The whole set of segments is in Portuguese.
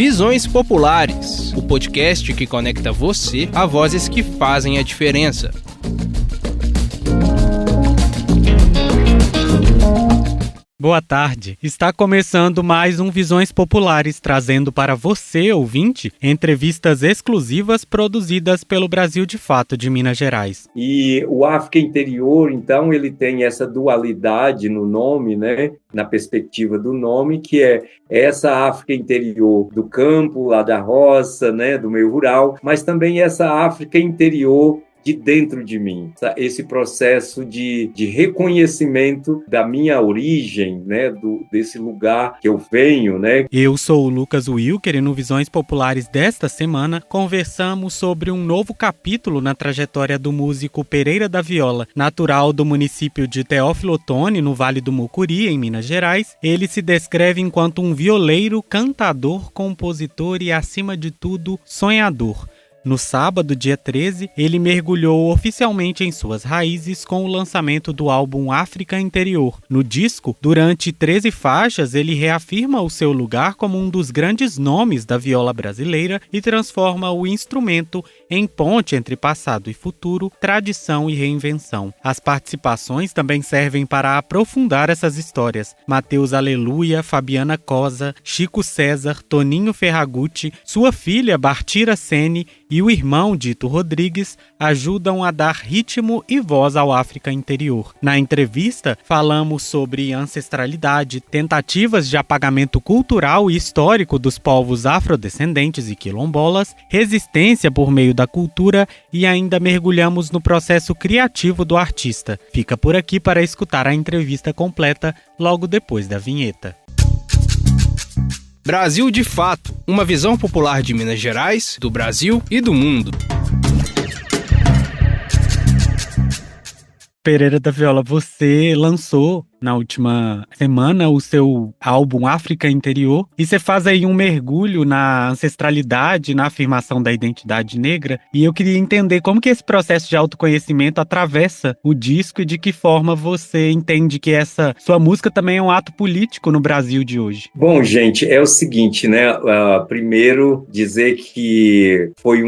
Visões Populares, o podcast que conecta você a vozes que fazem a diferença. Boa tarde. Está começando mais um Visões Populares, trazendo para você, ouvinte, entrevistas exclusivas produzidas pelo Brasil de Fato de Minas Gerais. E o África Interior, então, ele tem essa dualidade no nome, né? Na perspectiva do nome, que é essa África interior do campo, lá da roça, né? Do meio rural, mas também essa África interior de dentro de mim, esse processo de reconhecimento da minha origem, né, desse lugar que eu venho, né? Eu sou o Lucas Wilker e no Visões Populares desta semana conversamos sobre um novo capítulo na trajetória do músico Pereira da Viola. Natural do município de Teófilo Otoni, no Vale do Mucuri, em Minas Gerais, ele se descreve enquanto um violeiro, cantador, compositor e, acima de tudo, sonhador. No sábado, dia 13, ele mergulhou oficialmente em suas raízes com o lançamento do álbum África Interior. No disco, durante 13 faixas, ele reafirma o seu lugar como um dos grandes nomes da viola brasileira e transforma o instrumento em ponte entre passado e futuro, tradição e reinvenção. As participações também servem para aprofundar essas histórias. Mateus Aleluia, Fabiana Cosa, Chico César, Toninho Ferragutti, sua filha Bartira Sene e o irmão Dito Rodrigues ajudam a dar ritmo e voz ao África Interior. Na entrevista, falamos sobre ancestralidade, tentativas de apagamento cultural e histórico dos povos afrodescendentes e quilombolas, resistência por meio da cultura e ainda mergulhamos no processo criativo do artista. Fica por aqui para escutar a entrevista completa logo depois da vinheta. Brasil de Fato, uma visão popular de Minas Gerais, do Brasil e do mundo. Pereira da Viola, você lançou na última semana o seu álbum África Interior e você faz aí um mergulho na ancestralidade, na afirmação da identidade negra, e eu queria entender como que esse processo de autoconhecimento atravessa o disco e de que forma você entende que essa sua música também é um ato político no Brasil de hoje. Bom, gente, é o seguinte, né? Primeiro, dizer que foi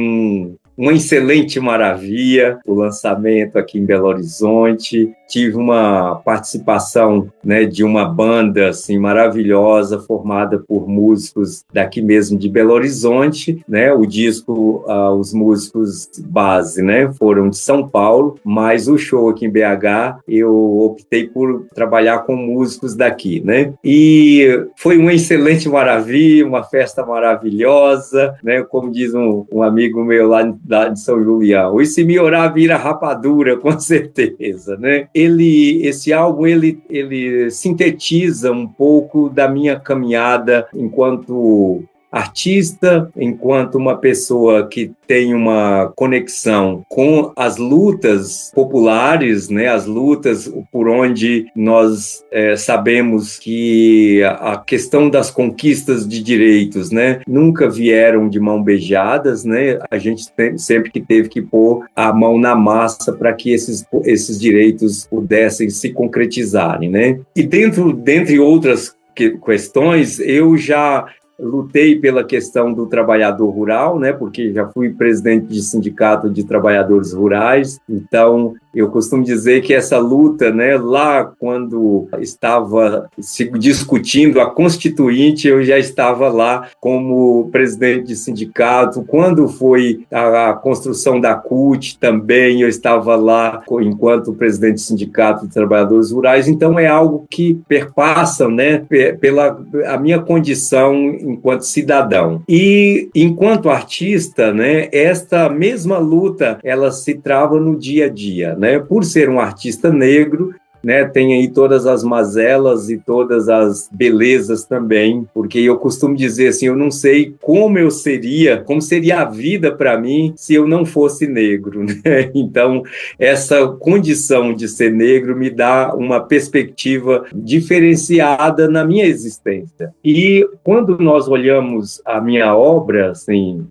uma excelente maravilha o lançamento aqui em Belo Horizonte. Tive uma participação, né, de uma banda assim, maravilhosa, formada por músicos daqui mesmo de Belo Horizonte, né? O disco, os músicos base, né, foram de São Paulo, mas o show aqui em BH eu optei por trabalhar com músicos daqui, né? E foi uma excelente maravilha, uma festa maravilhosa, né? Como diz um amigo meu lá de São Julião, e se melhorar vira rapadura, com certeza, né? Esse álbum, ele sintetiza um pouco da minha caminhada enquanto artista, enquanto uma pessoa que tem uma conexão com as lutas populares, né, as lutas por onde nós sabemos que a questão das conquistas de direitos, né, nunca vieram de mão beijadas, né, a gente sempre que teve que pôr a mão na massa para que esses direitos pudessem se concretizarem, né. E dentre outras questões, eu já lutei pela questão do trabalhador rural, né? Porque já fui presidente de sindicato de trabalhadores rurais, então eu costumo dizer que essa luta, né, lá quando estava se discutindo a Constituinte, eu já estava lá como presidente de sindicato. Quando foi a construção da CUT, também eu estava lá enquanto presidente de sindicato de trabalhadores rurais. Então é algo que perpassa, né, pela a minha condição enquanto cidadão. E enquanto artista, né, esta mesma luta, ela se trava no dia a dia, né? Por ser um artista negro, né, tem aí todas as mazelas e todas as belezas também, porque eu costumo dizer assim, eu não sei como seria a vida para mim se eu não fosse negro, né? Então, essa condição de ser negro me dá uma perspectiva diferenciada na minha existência. E quando nós olhamos a minha obra, assim,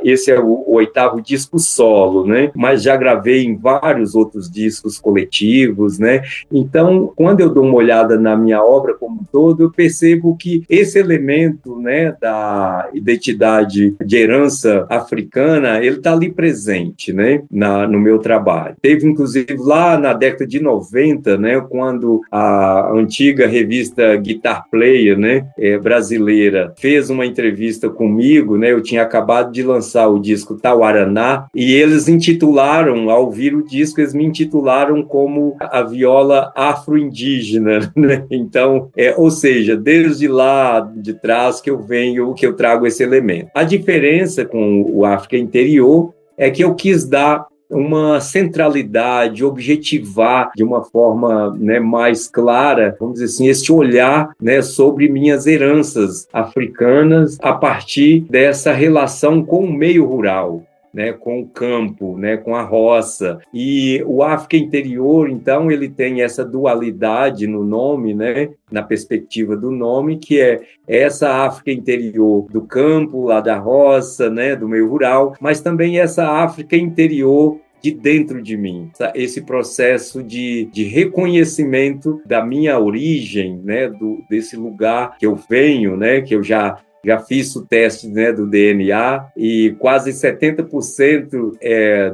esse é o oitavo disco solo, né? Mas já gravei em vários outros discos coletivos, né? Então, quando eu dou uma olhada na minha obra como um todo, eu percebo que esse elemento, né, da identidade de herança africana, ele está ali presente, né, no meu trabalho. Teve, inclusive, lá na década de 90, né, quando a antiga revista Guitar Player, né, brasileira, fez uma entrevista comigo, né, eu tinha acabado de lançar o disco Tauaraná, e eles intitularam, ao ouvir o disco, eles me intitularam como a viola afro-indígena, né? Então, ou seja, desde lá de trás que eu trago esse elemento. A diferença com o África Interior é que eu quis dar uma centralidade, objetivar de uma forma, né, mais clara, vamos dizer assim, esse olhar, né, sobre minhas heranças africanas a partir dessa relação com o meio rural, né, com o campo, né, com a roça. E o África Interior, então, ele tem essa dualidade no nome, né, na perspectiva do nome, que é essa África interior do campo, lá da roça, né, do meio rural, mas também essa África interior de dentro de mim, esse processo de reconhecimento da minha origem, né, desse lugar que eu venho, né, que eu já fiz o teste, né, do DNA, e quase 70%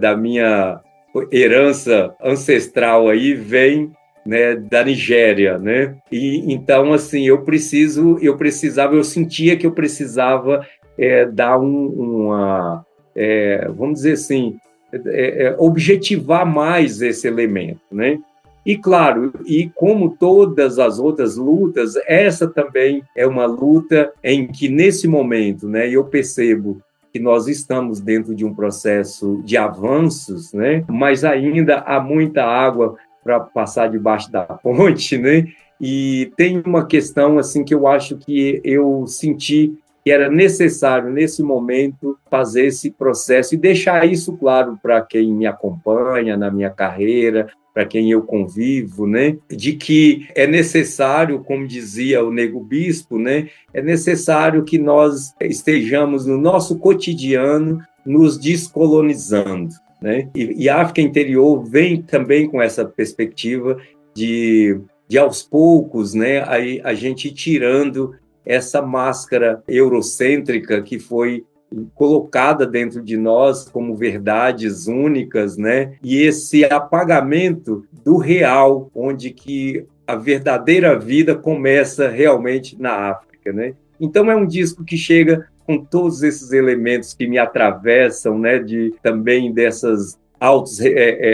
da minha herança ancestral aí vem, né, da Nigéria, né? E então, assim, eu sentia que eu precisava dar vamos dizer assim, objetivar mais esse elemento, né? E, claro, e como todas as outras lutas, essa também é uma luta em que, nesse momento, né, eu percebo que nós estamos dentro de um processo de avanços, né, mas ainda há muita água para passar debaixo da ponte, né? E tem uma questão assim que eu acho que eu senti que era necessário, nesse momento, fazer esse processo e deixar isso claro para quem me acompanha na minha carreira, para quem eu convivo, né, de que é necessário, como dizia o Nego Bispo, né, é necessário que nós estejamos no nosso cotidiano nos descolonizando, né, e a África Interior vem também com essa perspectiva de aos poucos, né, a gente tirando essa máscara eurocêntrica que foi colocada dentro de nós como verdades únicas, né? E esse apagamento do real, onde que a verdadeira vida começa realmente na África, né? Então é um disco que chega com todos esses elementos que me atravessam, né? Também dessas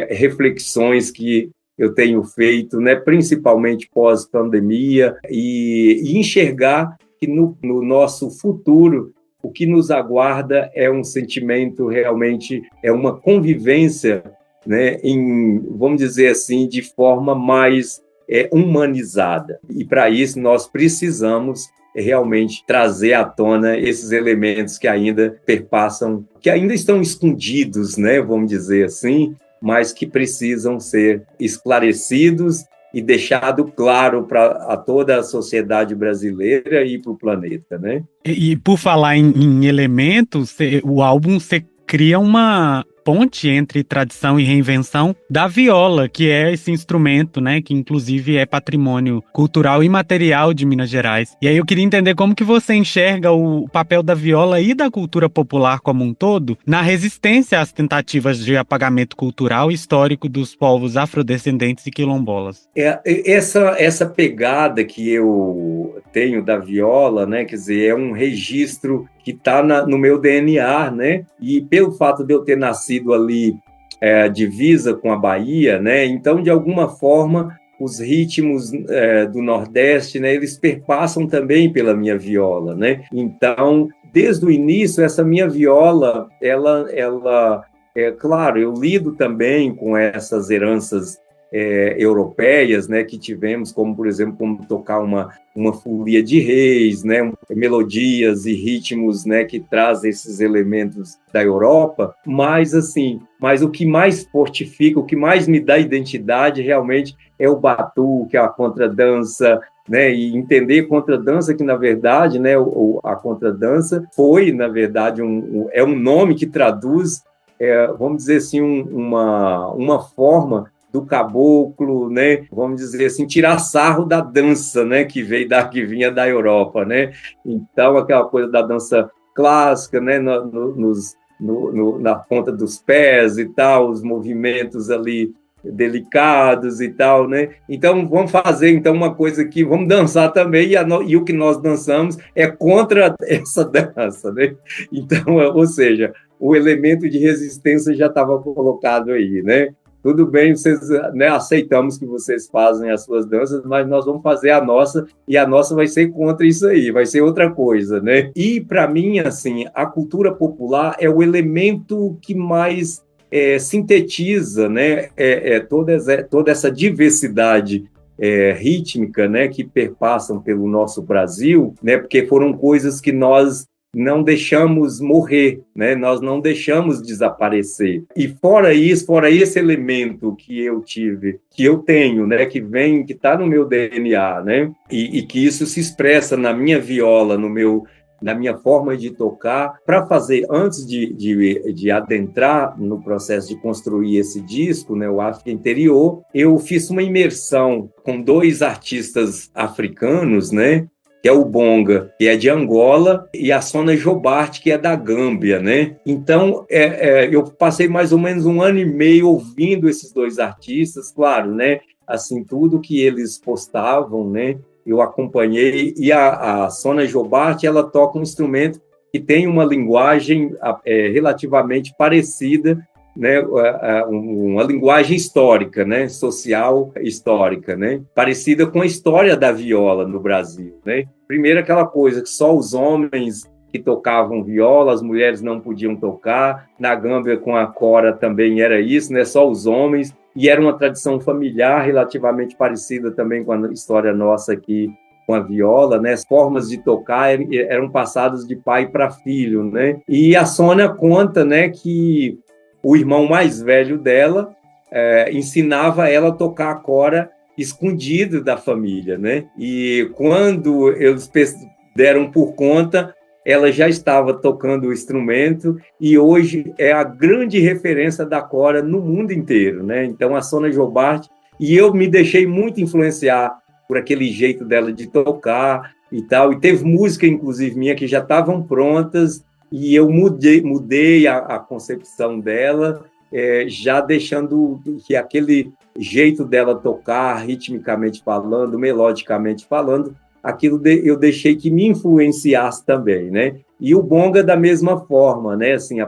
reflexões que eu tenho feito, né, principalmente pós-pandemia, e enxergar que no nosso futuro o que nos aguarda é um sentimento realmente, é uma convivência, né, vamos dizer assim, de forma mais humanizada. E para isso nós precisamos realmente trazer à tona esses elementos que ainda perpassam, que ainda estão escondidos, né, vamos dizer assim, mas que precisam ser esclarecidos e deixado claro para toda a sociedade brasileira e para o planeta, né? E por falar em elementos, o álbum você cria uma ponte entre tradição e reinvenção da viola, que é esse instrumento, né, que inclusive é patrimônio cultural e material de Minas Gerais. E aí eu queria entender como que você enxerga o papel da viola e da cultura popular como um todo na resistência às tentativas de apagamento cultural e histórico dos povos afrodescendentes e quilombolas. Essa pegada que eu tenho da viola, né, quer dizer, é um registro que está no meu DNA, né? E pelo fato de eu ter nascido ali divisa com a Bahia, né? Então, de alguma forma, os ritmos do Nordeste, né? Eles perpassam também pela minha viola, né? Então, desde o início, essa minha viola, ela claro, eu lido também com essas heranças europeias, né, que tivemos, como, por exemplo, como tocar uma folia de reis, né, melodias e ritmos, né, que trazem esses elementos da Europa, mas o que mais fortifica, o que mais me dá identidade realmente é o batuque, a contradança, né, e entender contradança, que na verdade, né, a contradança foi, na verdade, é um nome que traduz, vamos dizer assim, uma forma do caboclo, né, vamos dizer assim, tirar sarro da dança, né, que vinha da Europa, né, então aquela coisa da dança clássica, né, na ponta dos pés e tal, os movimentos ali delicados e tal, né? Então, vamos fazer então uma coisa aqui, vamos dançar também, e o que nós dançamos é contra essa dança, né? Então, ou seja, o elemento de resistência já estava colocado aí, né? Tudo bem, vocês, né, aceitamos que vocês fazem as suas danças, mas nós vamos fazer a nossa, e a nossa vai ser contra isso aí, vai ser outra coisa, né? E, para mim, assim, a cultura popular é o elemento que mais sintetiza, né, toda essa diversidade rítmica, né, que perpassam pelo nosso Brasil, né, porque foram coisas que nós não deixamos morrer, né, nós não deixamos desaparecer. E fora isso, fora esse elemento que eu tive, que eu tenho, né, que está no meu DNA, né, e que isso se expressa na minha viola, na minha forma de tocar, para fazer, antes de adentrar no processo de construir esse disco, né, o África Interior, eu fiz uma imersão com 2 artistas africanos, né, que é o Bonga, que é de Angola, e a Sona Jobarte, que é da Gâmbia, né? Então, eu passei mais ou menos 1 ano e meio ouvindo esses 2 artistas, claro, né? Assim, tudo que eles postavam, né? Eu acompanhei, e a Sona Jobarte, ela toca um instrumento que tem uma linguagem relativamente parecida, né, uma linguagem histórica, né, social histórica, né, parecida com a história da viola no Brasil, né. Primeiro aquela coisa que só os homens que tocavam viola, as mulheres não podiam tocar. Na Gâmbia com a cora também era isso, né, só os homens, e era uma tradição familiar relativamente parecida também com a história nossa aqui com a viola, né? As formas de tocar eram passadas de pai para filho, né? E a Sônia conta, né, que o irmão mais velho dela ensinava ela a tocar a cora escondido da família, né? E quando eles deram por conta, ela já estava tocando o instrumento e hoje é a grande referência da cora no mundo inteiro, né? Então, a Sona Jobarte, e eu me deixei muito influenciar por aquele jeito dela de tocar e tal, e teve música, inclusive, minha, que já estavam prontas, e eu mudei a concepção dela, já deixando que aquele jeito dela tocar, ritmicamente falando, melodicamente falando, aquilo eu deixei que me influenciasse também, né? E o bonga da mesma forma, né? Assim,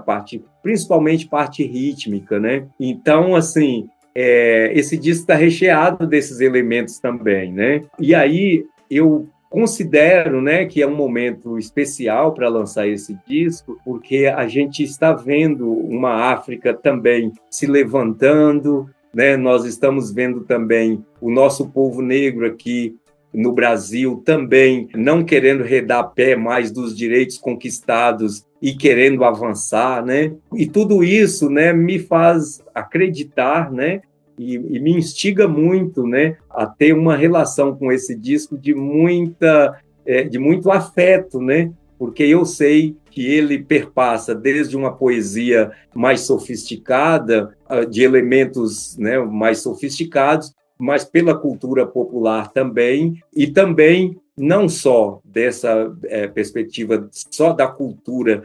principalmente parte rítmica, né? Então, assim, esse disco está recheado desses elementos também, né? E aí eu considero, né, que é um momento especial para lançar esse disco, porque a gente está vendo uma África também se levantando, né? Nós estamos vendo também o nosso povo negro aqui no Brasil também não querendo redar pé mais dos direitos conquistados e querendo avançar, né? E tudo isso, né, me faz acreditar, né, e me instiga muito, né, a ter uma relação com esse disco de muito afeto, né? Porque eu sei que ele perpassa desde uma poesia mais sofisticada, de elementos, né, mais sofisticados, mas pela cultura popular também, e também não só dessa perspectiva só da cultura,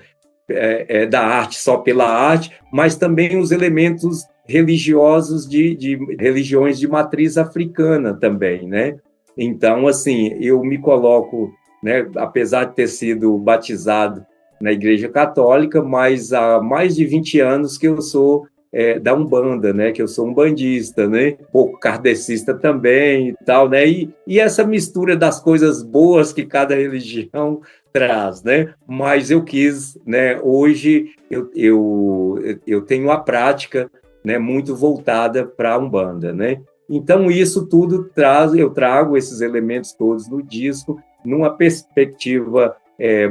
da arte, só pela arte, mas também os elementos religiosos de religiões de matriz africana também, né? Então, assim, eu me coloco, né, apesar de ter sido batizado na Igreja Católica, mas há mais de 20 anos que eu sou da Umbanda, né? Que eu sou umbandista, né? Um pouco kardecista também e tal, né? E essa mistura das coisas boas que cada religião traz, né? Mas eu quis, né? Hoje eu tenho a prática, né, muito voltada para a Umbanda, né? Então isso tudo eu trago esses elementos todos no disco numa perspectiva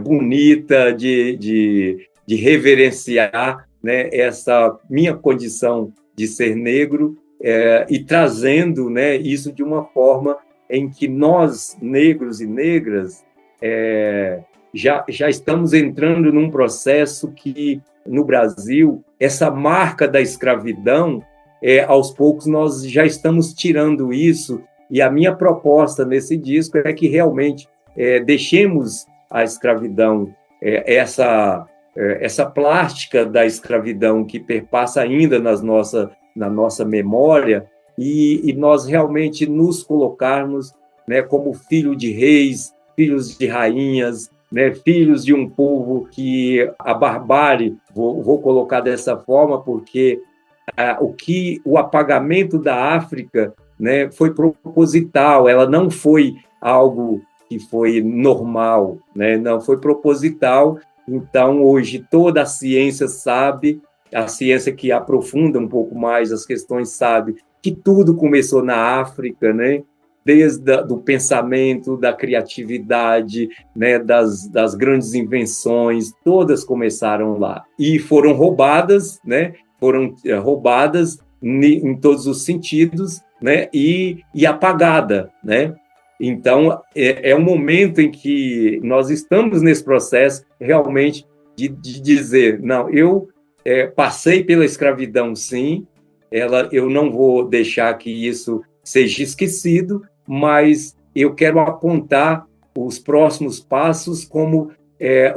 bonita de reverenciar, né, essa minha condição de ser negro, e trazendo, né, isso de uma forma em que nós, negros e negras, já estamos entrando num processo que, no Brasil, essa marca da escravidão, aos poucos nós já estamos tirando isso, e a minha proposta nesse disco é que realmente deixemos a escravidão, essa plástica da escravidão que perpassa ainda na nossa memória, e nós realmente nos colocarmos, né, como filho de reis, filhos de rainhas, né, filhos de um povo que a barbárie, vou colocar dessa forma, porque o apagamento da África, né, foi proposital, ela não foi algo que foi normal, né, não foi proposital. Então, hoje, toda a ciência sabe, a ciência que aprofunda um pouco mais as questões sabe que tudo começou na África, né? Desde do pensamento, da criatividade, né? das grandes invenções, todas começaram lá. E foram roubadas, né? Foram roubadas em todos os sentidos, né? E apagada, né? Então, é um momento em que nós estamos nesse processo realmente de dizer, não, eu passei pela escravidão, sim, eu não vou deixar que isso seja esquecido, mas eu quero apontar os próximos passos como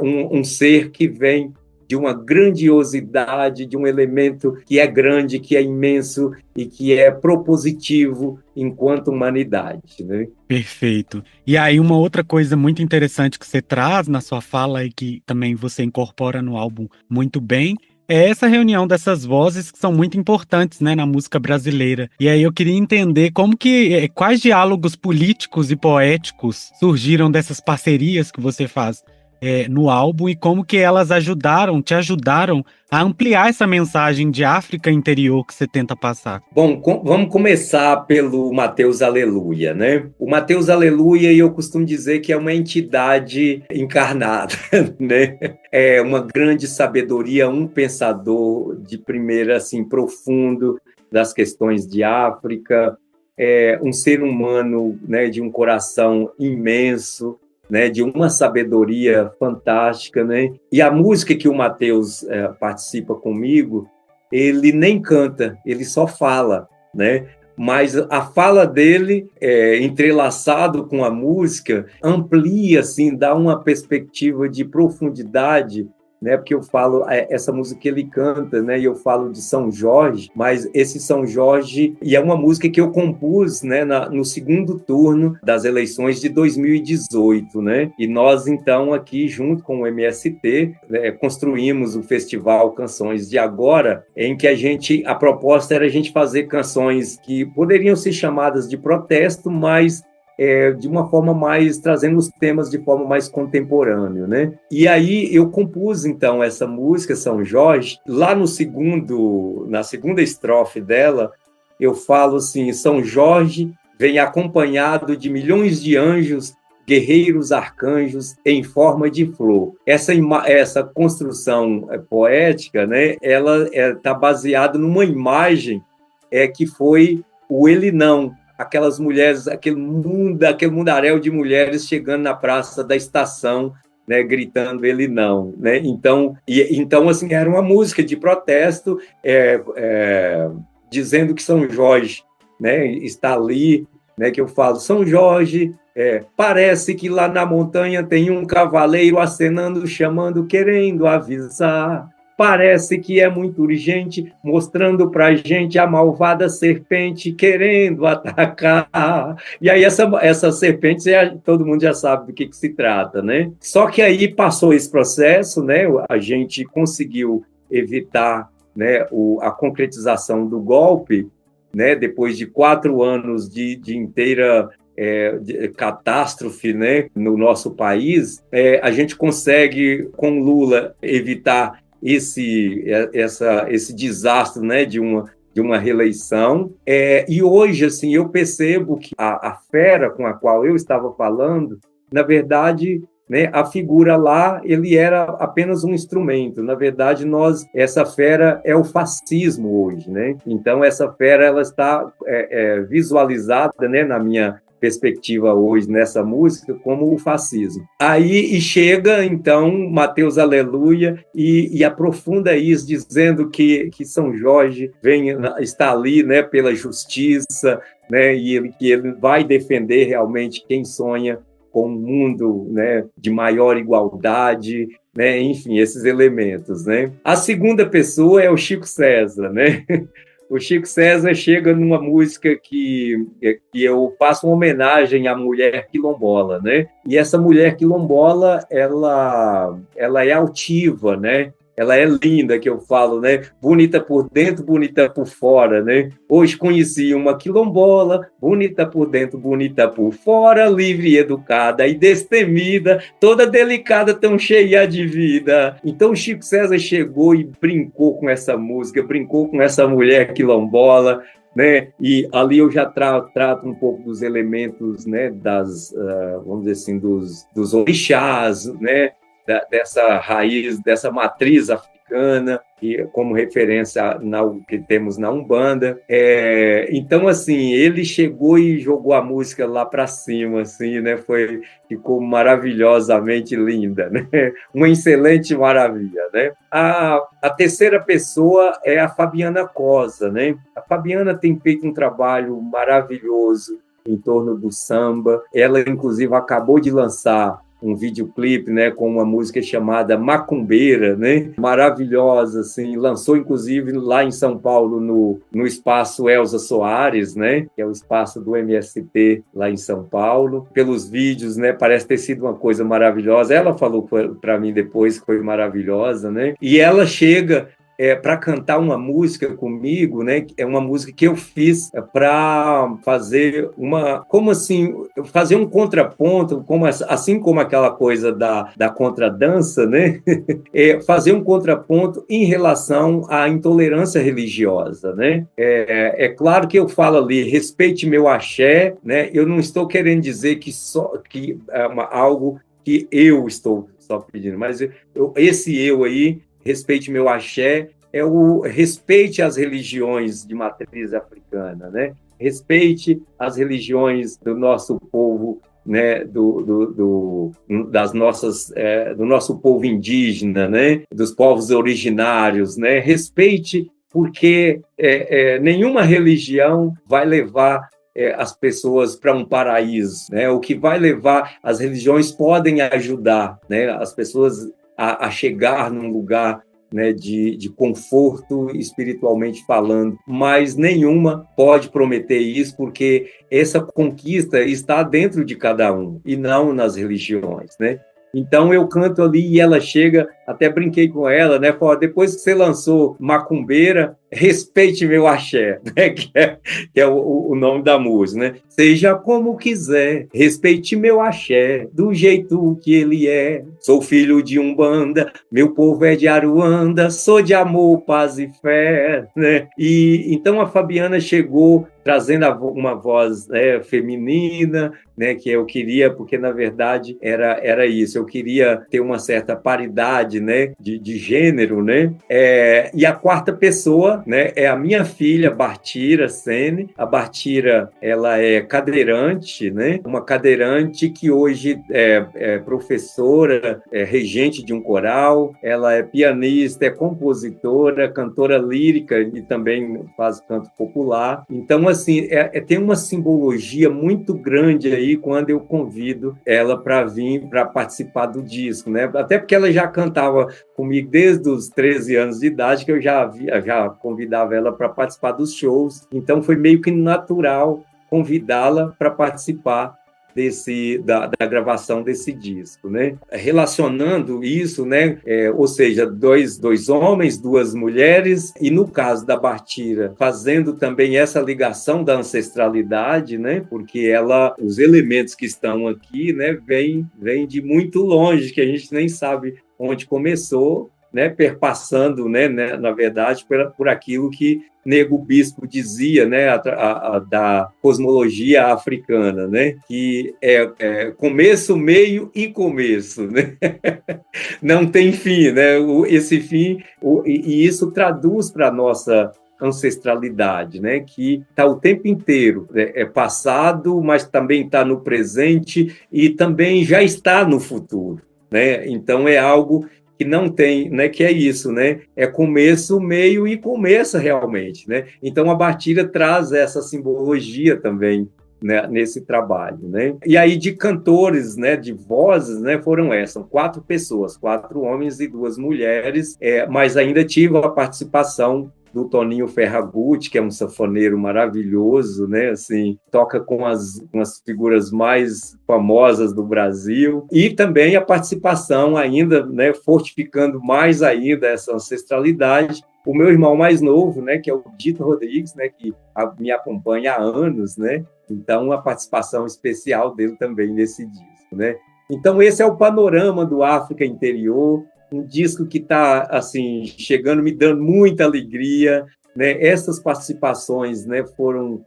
um ser que vem de uma grandiosidade, de um elemento que é grande, que é imenso e que é propositivo enquanto humanidade, né? Perfeito. E aí uma outra coisa muito interessante que você traz na sua fala e que também você incorpora no álbum muito bem, é essa reunião dessas vozes que são muito importantes, né, na música brasileira. E aí eu queria entender quais diálogos políticos e poéticos surgiram dessas parcerias que você faz no álbum e como que elas te ajudaram a ampliar essa mensagem de África interior que você tenta passar. Bom, vamos começar pelo Mateus Aleluia, né? O Mateus Aleluia, eu costumo dizer que é uma entidade encarnada, né? É uma grande sabedoria, um pensador de primeira, assim, profundo das questões de África, um ser humano, né, de um coração imenso, né, de uma sabedoria fantástica, né? E a música que o Mateus participa comigo, ele nem canta, ele só fala, né? Mas a fala dele, entrelaçado com a música, amplia, assim, dá uma perspectiva de profundidade, né? Porque eu falo, essa música que ele canta, né? E eu falo de São Jorge, mas esse São Jorge, e é uma música que eu compus, né? No segundo turno das eleições de 2018, né? E nós, então, aqui, junto com o MST, construímos o Festival Canções de Agora, em que a proposta era a gente fazer canções que poderiam ser chamadas de protesto, mas de uma forma mais, trazendo os temas de forma mais contemporânea, né? E aí eu compus, então, essa música, São Jorge, lá na segunda estrofe dela, eu falo assim, São Jorge vem acompanhado de milhões de anjos, guerreiros arcanjos em forma de flor. Essa construção poética, né, ela está baseada numa imagem que foi o Ele Não, aquelas mulheres, aquele mundaréu de mulheres chegando na praça da estação, né, gritando Ele Não, né? Então, assim, era uma música de protesto, dizendo que São Jorge, né, está ali, né, que eu falo, São Jorge, parece que lá na montanha tem um cavaleiro acenando, chamando, querendo avisar. Parece que é muito urgente, mostrando pra gente a malvada serpente querendo atacar. E aí essa serpente, todo mundo já sabe do que se trata, né? Só que aí passou esse processo, né? A gente conseguiu evitar, né, a concretização do golpe, né? Depois de 4 anos de inteira de catástrofe, né, no nosso país, a gente consegue, com Lula, evitar esse desastre, né, de uma reeleição. E hoje, assim, eu percebo que a fera com a qual eu estava falando, na verdade, né, a figura lá, ele era apenas um instrumento. Na verdade, essa fera é o fascismo hoje, né? Então, essa fera, ela está visualizada, né, perspectiva hoje nessa música como o fascismo. Aí e chega, então, Mateus Aleluia e aprofunda isso, dizendo que São Jorge está ali, né, pela justiça, né, e que ele vai defender realmente quem sonha com um mundo, né, de maior igualdade, né, enfim, esses elementos, né. A segunda pessoa é o Chico César, né. O Chico César chega numa música que eu faço uma homenagem à mulher quilombola, né? E essa mulher quilombola, ela é altiva, né? Ela é linda, que eu falo, né? Bonita por dentro, bonita por fora, né? Hoje conheci uma quilombola, bonita por dentro, bonita por fora, livre, educada e destemida, toda delicada, tão cheia de vida. Então, Chico César chegou e brincou com essa música, brincou com essa mulher quilombola, né? E ali eu já trato um pouco dos elementos, né? Vamos dizer assim, dos orixás, né? Dessa raiz, dessa matriz africana, e como referência que temos na Umbanda. Então, assim, ele chegou e jogou a música lá para cima, assim, né? Ficou maravilhosamente linda, né? Uma excelente maravilha, né? A terceira pessoa é a Fabiana Cosa, né? A Fabiana tem feito um trabalho maravilhoso em torno do samba. Ela, inclusive, acabou de lançar um videoclipe, né, com uma música chamada Macumbeira, né, maravilhosa, assim, lançou inclusive lá em São Paulo no espaço Elza Soares, né, que é o espaço do MST lá em São Paulo. Pelos vídeos, né, parece ter sido uma coisa maravilhosa. Ela falou para mim depois que foi maravilhosa, né, e ela chega para cantar uma música comigo, né? É uma música que eu fiz para fazer fazer um contraponto, assim como aquela coisa da contradança, né? Fazer um contraponto em relação à intolerância religiosa, né? É claro que eu falo ali, respeite meu axé, né? Eu não estou querendo dizer que é algo que eu estou só pedindo, mas esse eu aí, respeite meu axé, respeite as religiões de matriz africana, né? Respeite as religiões do nosso povo, né? Do nosso povo indígena, né? Dos povos originários, né? Respeite, porque nenhuma religião vai levar as pessoas para um paraíso, né? O que vai levar, as religiões podem ajudar, né? As pessoas a chegar num lugar, né, de conforto espiritualmente falando, mas nenhuma pode prometer isso, porque essa conquista está dentro de cada um e não nas religiões, né? Então eu canto ali e ela chega, até brinquei com ela, né? Falou, depois que você lançou Macumbeira, respeite meu axé, né? Que é o nome da música, né? Seja como quiser, respeite meu axé, do jeito que ele é. Sou filho de Umbanda, meu povo é de Aruanda, sou de amor, paz e fé, né? E então a Fabiana chegou trazendo uma voz, né, feminina, né, que eu queria, porque na verdade era isso, eu queria ter uma certa paridade, né, de gênero, né? E a quarta pessoa, né, é a minha filha Bartira Sene. A Bartira, ela é cadeirante, né? Uma cadeirante que hoje é professora, é regente de um coral, ela é pianista, é compositora, cantora lírica e também faz canto popular. Então, assim, tem uma simbologia muito grande aí quando eu convido ela para vir para participar do disco, né? Até porque ela já cantava comigo desde os 13 anos de idade, que eu já convidava ela para participar dos shows. Então, foi meio que natural convidá-la para participar da gravação desse disco, né? Relacionando isso, né? Ou seja, dois homens, duas mulheres, e no caso da Bartira, fazendo também essa ligação da ancestralidade, né? Porque os elementos que estão aqui, né? Vêm de muito longe, que a gente nem sabe onde começou, né? Perpassando, né? Na verdade, por aquilo que Nego Bispo dizia, né, da cosmologia africana, né, que é começo, meio e começo, né? Não tem fim, né? Esse fim, e isso traduz para a nossa ancestralidade, né, que está o tempo inteiro, é passado, mas também está no presente e também já está no futuro, né? Então é algo que não tem, né, que é isso, né? É começo, meio e começa realmente, né? Então a Bartira traz essa simbologia também, né, nesse trabalho, né? E aí de cantores, né, de vozes, né, foram essas, são 4 pessoas, 4 homens e 2 mulheres, mas ainda tive a participação do Toninho Ferragutti, que é um sanfoneiro maravilhoso, né? Assim, toca com as figuras mais famosas do Brasil, e também a participação ainda, né, fortificando mais ainda essa ancestralidade, o meu irmão mais novo, né, que é o Dito Rodrigues, né, que me acompanha há anos, né? Então, uma participação especial dele também nesse disco, né? Então, esse é o panorama do África Interior, um disco que está assim chegando, me dando muita alegria, né? Essas participações, né, foram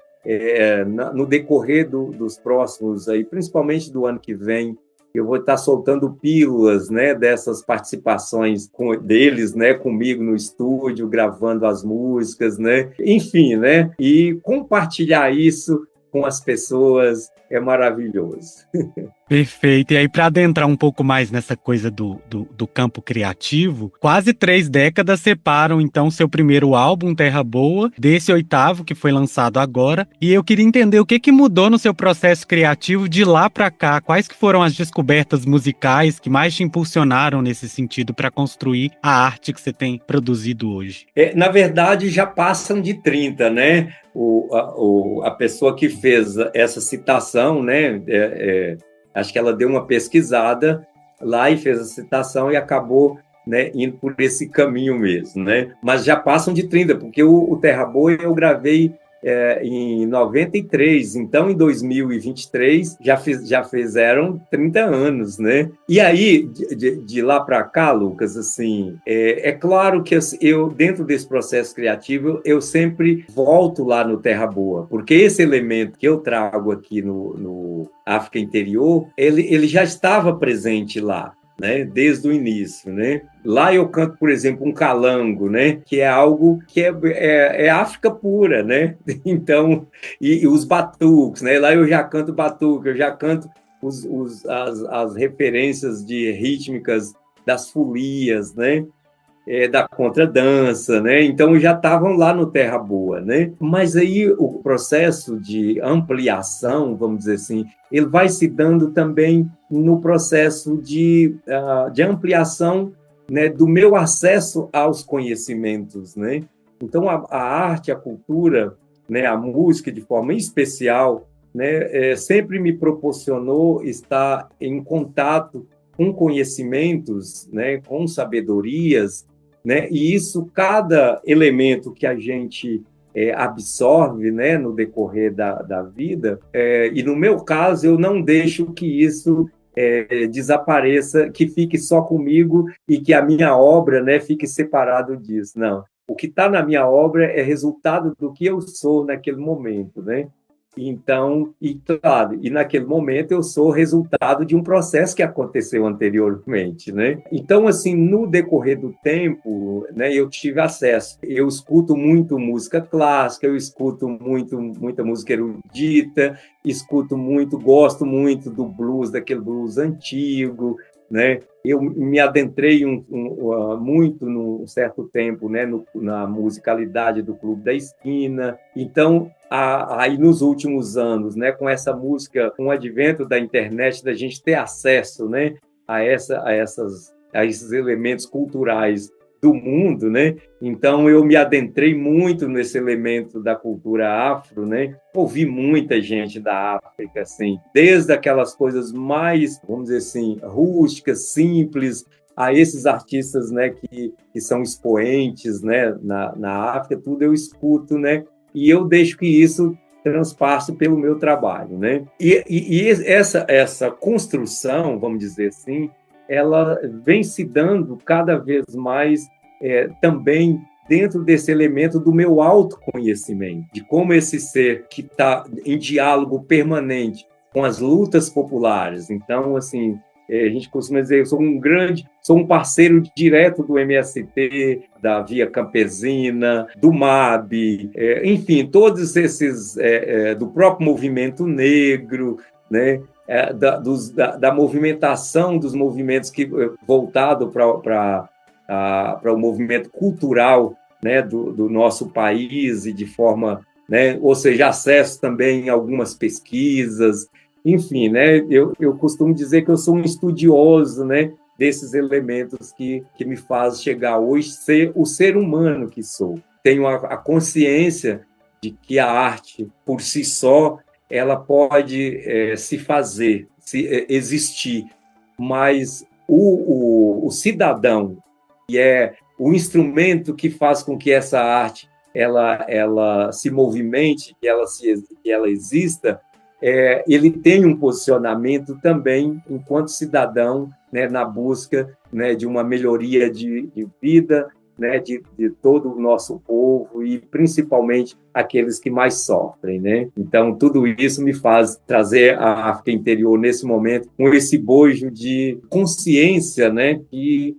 no decorrer dos próximos aí, principalmente do ano que vem. Eu vou estar soltando pílulas, né, dessas participações deles, né, comigo no estúdio, gravando as músicas, né, enfim, né, e compartilhar isso com as pessoas é maravilhoso. Perfeito. E aí, para adentrar um pouco mais nessa coisa do campo criativo, quase 3 décadas separam, então, seu primeiro álbum, Terra Boa, desse 8º, que foi lançado agora. E eu queria entender o que mudou no seu processo criativo de lá para cá. Quais que foram as descobertas musicais que mais te impulsionaram nesse sentido para construir a arte que você tem produzido hoje? Na verdade, já passam de 30, né? A pessoa que fez essa citação, né? Acho que ela deu uma pesquisada lá e fez a citação e acabou, né, indo por esse caminho mesmo, né? Mas já passam de 30, porque o Terra Boa eu gravei em 93, então em 2023 já fizeram 30 anos, né? E aí, de lá para cá, Lucas, assim, é claro que eu, dentro desse processo criativo, eu sempre volto lá no Terra Boa, porque esse elemento que eu trago aqui no África Interior, ele já estava presente lá, né, desde o início, né? Lá eu canto, por exemplo, um calango, né, que é algo que é África pura, né? Então, e os batuques, né? Lá eu já canto batuque, eu já canto as referências de rítmicas das folias, né? Da contradança, né? Então já estavam lá no Terra Boa, né? Mas aí o processo de ampliação, vamos dizer assim, ele vai se dando também no processo de ampliação, né, do meu acesso aos conhecimentos, né? Então a arte, a cultura, né, a música de forma especial, né, sempre me proporcionou estar em contato com conhecimentos, né, com sabedorias, né? E isso, cada elemento que a gente absorve, né, no decorrer da vida, e no meu caso, eu não deixo que isso desapareça, que fique só comigo e que a minha obra, né, fique separado disso. Não. O que está na minha obra é resultado do que eu sou naquele momento, né? Então, e claro, e naquele momento eu sou resultado de um processo que aconteceu anteriormente, né? Então, assim, no decorrer do tempo, né, eu tive acesso. Eu escuto muito música clássica, eu escuto muita música erudita, gosto muito do blues, daquele blues antigo, né? Eu me adentrei muito num certo tempo, né, na musicalidade do Clube da Esquina. Então, aí nos últimos anos, né, com essa música, com o advento da internet, da gente ter acesso, né, a esses elementos culturais do mundo, né? Então eu me adentrei muito nesse elemento da cultura afro, né? Ouvi muita gente da África, assim, desde aquelas coisas mais, vamos dizer assim, rústicas, simples, a esses artistas, né, que são expoentes, né, na África, tudo eu escuto, né? E eu deixo que isso transpasse pelo meu trabalho, né? E essa construção, vamos dizer assim, ela vem se dando cada vez mais também dentro desse elemento do meu autoconhecimento, de como esse ser que está em diálogo permanente com as lutas populares. Então, assim, A gente costuma dizer, eu sou um parceiro direto do MST, da Via Campesina, do MAB, enfim, todos esses, do próprio movimento negro, né? Da movimentação dos movimentos voltado para o movimento cultural, né, do nosso país, e de forma, né, ou seja, acesso também a algumas pesquisas, enfim, né, eu costumo dizer que eu sou um estudioso, né, desses elementos que me faz chegar hoje ser o ser humano que sou. Tenho a consciência de que a arte, por si só, ela pode se fazer, existir, mas o cidadão, que é o instrumento que faz com que essa arte ela se movimente, que ela exista, ele tem um posicionamento também enquanto cidadão, né, na busca, né, de uma melhoria de vida, né, de todo o nosso povo e principalmente aqueles que mais sofrem, né? Então, tudo isso me faz trazer a África Interior nesse momento com esse bojo de consciência, né, que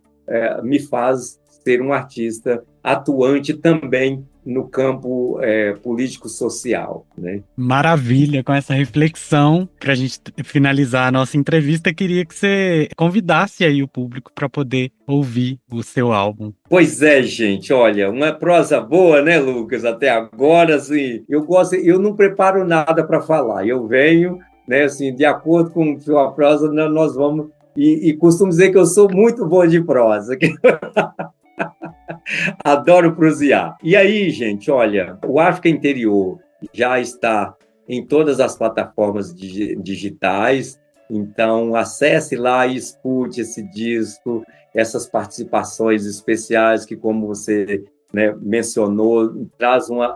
me faz ser um artista atuante também no campo político-social, né? Maravilha, com essa reflexão, para a gente finalizar a nossa entrevista, queria que você convidasse aí o público para poder ouvir o seu álbum. Pois é, gente, olha, uma prosa boa, né, Lucas? Até agora, assim, eu não preparo nada para falar, eu venho, né, assim, de acordo com a prosa, nós vamos, e costumo dizer que eu sou muito bom de prosa, adoro prosear. E aí, gente, olha, o África Interior já está em todas as plataformas digitais, então acesse lá e escute esse disco, essas participações especiais que, como você, né, mencionou,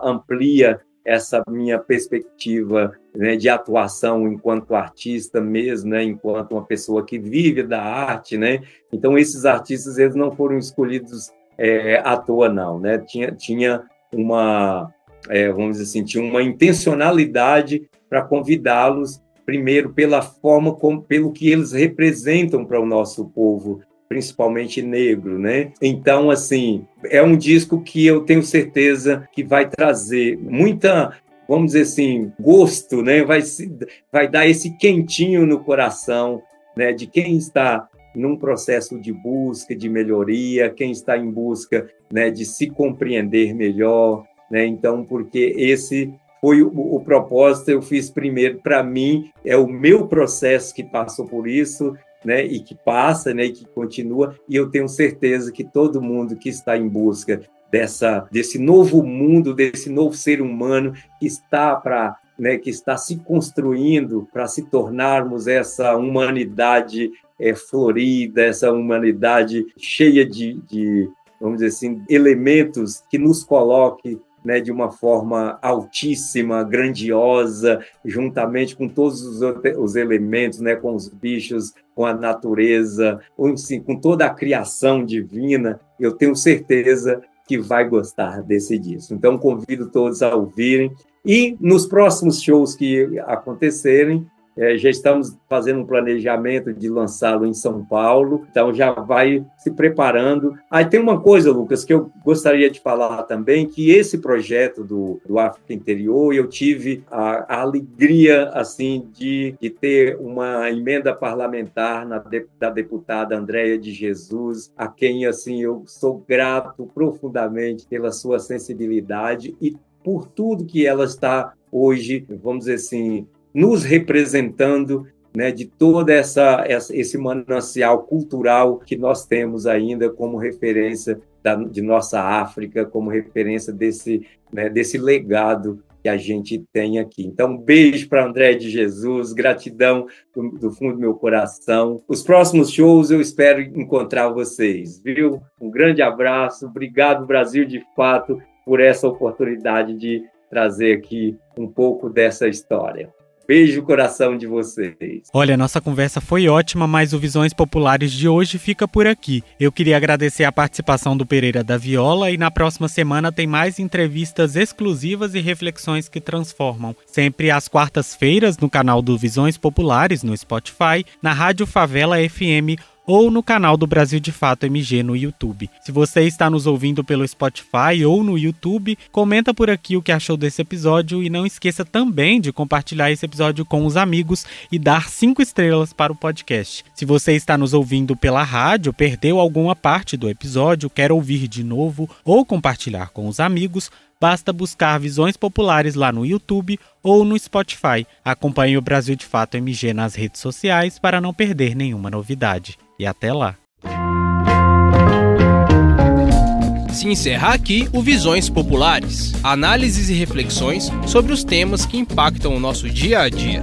amplia essa minha perspectiva, né, de atuação enquanto artista mesmo, né, enquanto uma pessoa que vive da arte, né? Então, esses artistas, eles não foram escolhidos à toa, não, né? Tinha uma, vamos dizer assim, tinha uma intencionalidade para convidá-los, primeiro pela forma, pelo que eles representam para o nosso povo, principalmente negro, né? Então, assim, é um disco que eu tenho certeza que vai trazer muita, vamos dizer assim, gosto, né? Vai dar esse quentinho no coração, né, de quem está num processo de busca, de melhoria, quem está em busca, né, de se compreender melhor, né? Então, porque esse foi o propósito, eu fiz primeiro para mim, é o meu processo que passou por isso, né, e que passa, né, e que continua, e eu tenho certeza que todo mundo que está em busca desse novo mundo, desse novo ser humano que está que está se construindo para se tornarmos essa humanidade florida, essa humanidade cheia de, vamos dizer assim, elementos que nos coloque, né, de uma forma altíssima, grandiosa, juntamente com todos os elementos, né, com os bichos, com a natureza, assim, com toda a criação divina. Eu tenho certeza que vai gostar desse disco. Então, convido todos a ouvirem. E nos próximos shows que acontecerem, já estamos fazendo um planejamento de lançá-lo em São Paulo, então já vai se preparando. Aí tem uma coisa, Lucas, que eu gostaria de falar também, que esse projeto do África Interior, eu tive a alegria assim, de ter uma emenda parlamentar da deputada Andréia de Jesus, a quem assim, eu sou grato profundamente pela sua sensibilidade e por tudo que ela está hoje, vamos dizer assim, nos representando, né, de todo esse manancial cultural que nós temos ainda como referência de nossa África, como referência desse legado que a gente tem aqui. Então, um beijo para André de Jesus, gratidão do fundo do meu coração. Os próximos shows eu espero encontrar vocês, viu? Um grande abraço, obrigado, Brasil de Fato, por essa oportunidade de trazer aqui um pouco dessa história. Beijo no coração de vocês. Olha, nossa conversa foi ótima, mas o Visões Populares de hoje fica por aqui. Eu queria agradecer a participação do Pereira da Viola e na próxima semana tem mais entrevistas exclusivas e reflexões que transformam. Sempre às quartas-feiras no canal do Visões Populares no Spotify, na Rádio Favela FM ou no canal do Brasil de Fato MG no YouTube. Se você está nos ouvindo pelo Spotify ou no YouTube, comenta por aqui o que achou desse episódio e não esqueça também de compartilhar esse episódio com os amigos e dar 5 estrelas para o podcast. Se você está nos ouvindo pela rádio, perdeu alguma parte do episódio, quer ouvir de novo ou compartilhar com os amigos, basta buscar Visões Populares lá no YouTube ou no Spotify. Acompanhe o Brasil de Fato MG nas redes sociais para não perder nenhuma novidade. E até lá! Se encerra aqui o Visões Populares, análises e reflexões sobre os temas que impactam o nosso dia a dia.